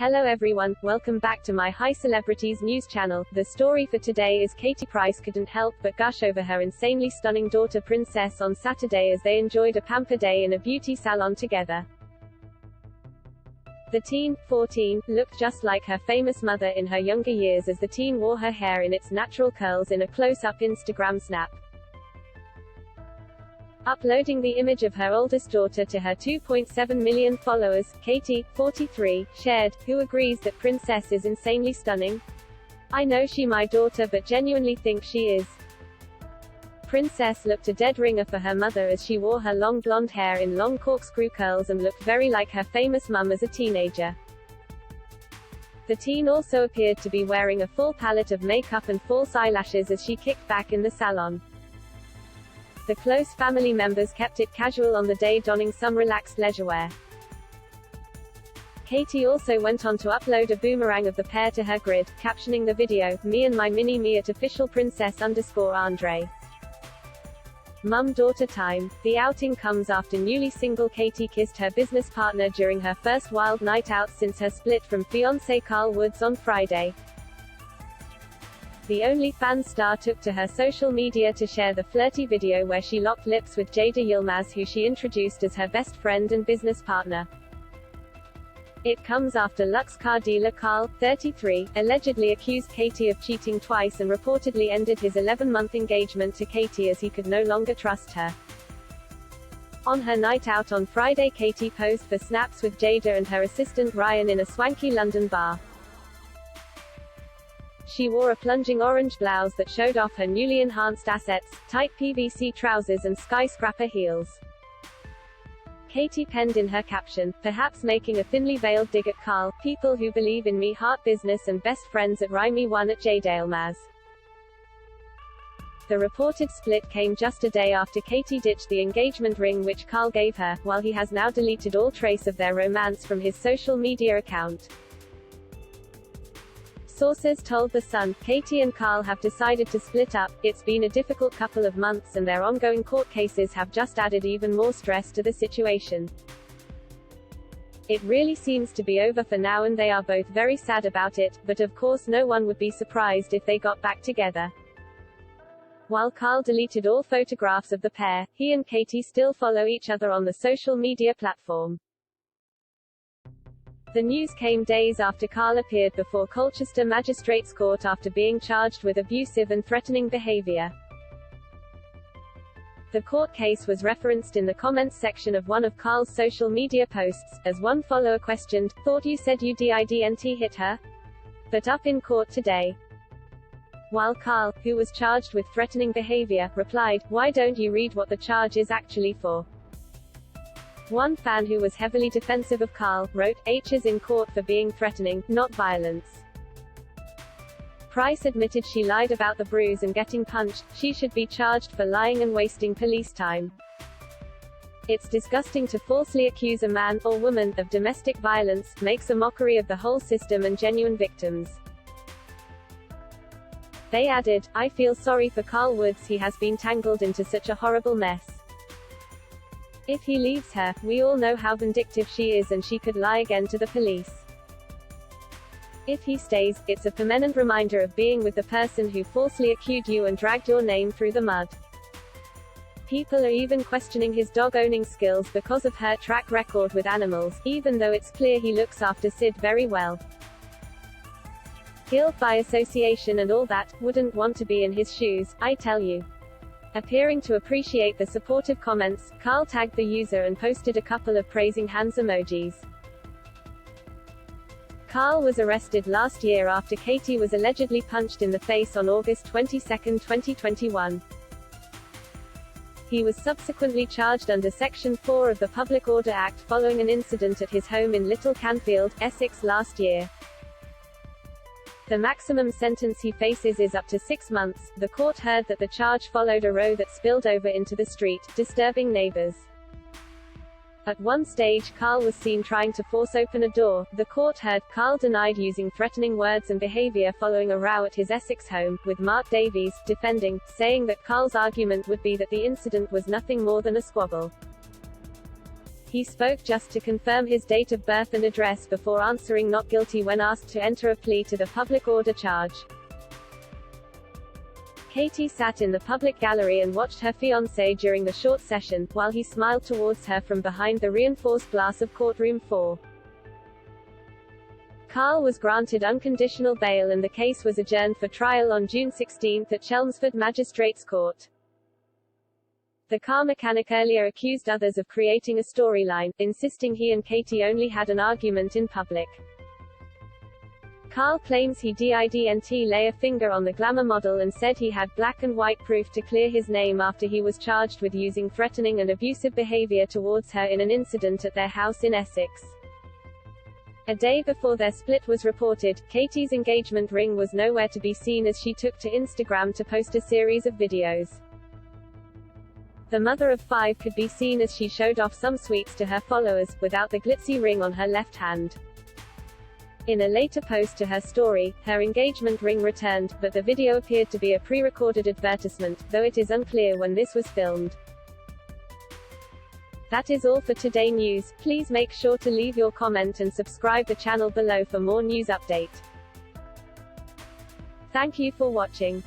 Hello everyone, welcome back to my High Celebrities news channel. The story for today is Katie Price couldn't help but gush over her insanely stunning daughter Princess on Saturday as they enjoyed a pamper day in a beauty salon together. The teen, 14, looked just like her famous mother in her younger years as the teen wore her hair in its natural curls in a close-up Instagram snap. Uploading the image of her oldest daughter to her 2.7 million followers, Katie, 43, shared, "Who agrees that Princess is insanely stunning? I know she my daughter but genuinely think she is." Princess looked a dead ringer for her mother as she wore her long blonde hair in long corkscrew curls and looked very like her famous mum as a teenager. The teen also appeared to be wearing a full palette of makeup and false eyelashes as she kicked back in the salon. The close family members kept it casual on the day, donning some relaxed leisurewear. Katie also went on to upload a boomerang of the pair to her grid, captioning the video, "Me and my mini-me at official princess_Andre. Mum-daughter time." The outing comes after newly single Katie kissed her business partner during her first wild night out since her split from fiancé Carl Woods on Friday. The OnlyFans star took to her social media to share the flirty video where she locked lips with Jada Yilmaz, who she introduced as her best friend and business partner. It comes after luxe car dealer Carl, 33, allegedly accused Katie of cheating twice and reportedly ended his 11-month engagement to Katie as he could no longer trust her. On her night out on Friday, Katie posed for snaps with Jada and her assistant Ryan in a swanky London bar. She wore a plunging orange blouse that showed off her newly enhanced assets, tight PVC trousers and skyscraper heels. Katie penned in her caption, "Perhaps making a thinly veiled dig at Carl, people who believe in me heart business and best friends at Rhyme one at Jada Yilmaz." The reported split came just a day after Katie ditched the engagement ring which Carl gave her, while he has now deleted all trace of their romance from his social media account. Sources told The Sun, Katie and Carl have decided to split up. It's been a difficult couple of months and their ongoing court cases have just added even more stress to the situation. It really seems to be over for now and they are both very sad about it, but of course no one would be surprised if they got back together. While Carl deleted all photographs of the pair, he and Katie still follow each other on the social media platform. The news came days after Carl appeared before Colchester Magistrates Court after being charged with abusive and threatening behavior. The court case was referenced in the comments section of one of Carl's social media posts, as one follower questioned, "Thought you said you didn't hit her? But up in court today." While Carl, who was charged with threatening behavior, replied, "Why don't you read what the charge is actually for?" One fan who was heavily defensive of Carl, wrote, "H is in court for being threatening, not violence." Price admitted she lied about the bruise and getting punched. She should be charged for lying and wasting police time. "It's disgusting to falsely accuse a man, or woman, of domestic violence, makes a mockery of the whole system and genuine victims." They added, "I feel sorry for Carl Woods, he has been tangled into such a horrible mess. If he leaves her, we all know how vindictive she is and she could lie again to the police. If he stays, it's a permanent reminder of being with the person who falsely accused you and dragged your name through the mud." People are even questioning his dog-owning skills because of her track record with animals, even though it's clear he looks after Sid very well. "Guilt by association and all that, wouldn't want to be in his shoes, I tell you." Appearing to appreciate the supportive comments, Carl tagged the user and posted a couple of praising hands emojis. Carl was arrested last year after Katie was allegedly punched in the face on August 22, 2021. He was subsequently charged under Section 4 of the Public Order Act following an incident at his home in Little Canfield, Essex last year. The maximum sentence he faces is up to 6 months. The court heard that the charge followed a row that spilled over into the street, disturbing neighbors. At one stage, Carl was seen trying to force open a door. The court heard Carl denied using threatening words and behavior following a row at his Essex home, with Mark Davies defending, saying that Carl's argument would be that the incident was nothing more than a squabble. He spoke just to confirm his date of birth and address before answering not guilty when asked to enter a plea to the public order charge. Katie sat in the public gallery and watched her fiancé during the short session, while he smiled towards her from behind the reinforced glass of courtroom 4. Carl was granted unconditional bail and the case was adjourned for trial on June 16 at Chelmsford Magistrates Court. The car mechanic earlier accused others of creating a storyline, insisting he and Katie only had an argument in public. Carl claims he didn't lay a finger on the glamour model and said he had black and white proof to clear his name after he was charged with using threatening and abusive behavior towards her in an incident at their house in Essex. A day before their split was reported, Katie's engagement ring was nowhere to be seen as she took to Instagram to post a series of videos. The mother of 5 could be seen as she showed off some sweets to her followers, without the glitzy ring on her left hand. In a later post to her story, her engagement ring returned, but the video appeared to be a pre-recorded advertisement, though it is unclear when this was filmed. That is all for Today News. Please make sure to leave your comment and subscribe the channel below for more news update. Thank you for watching.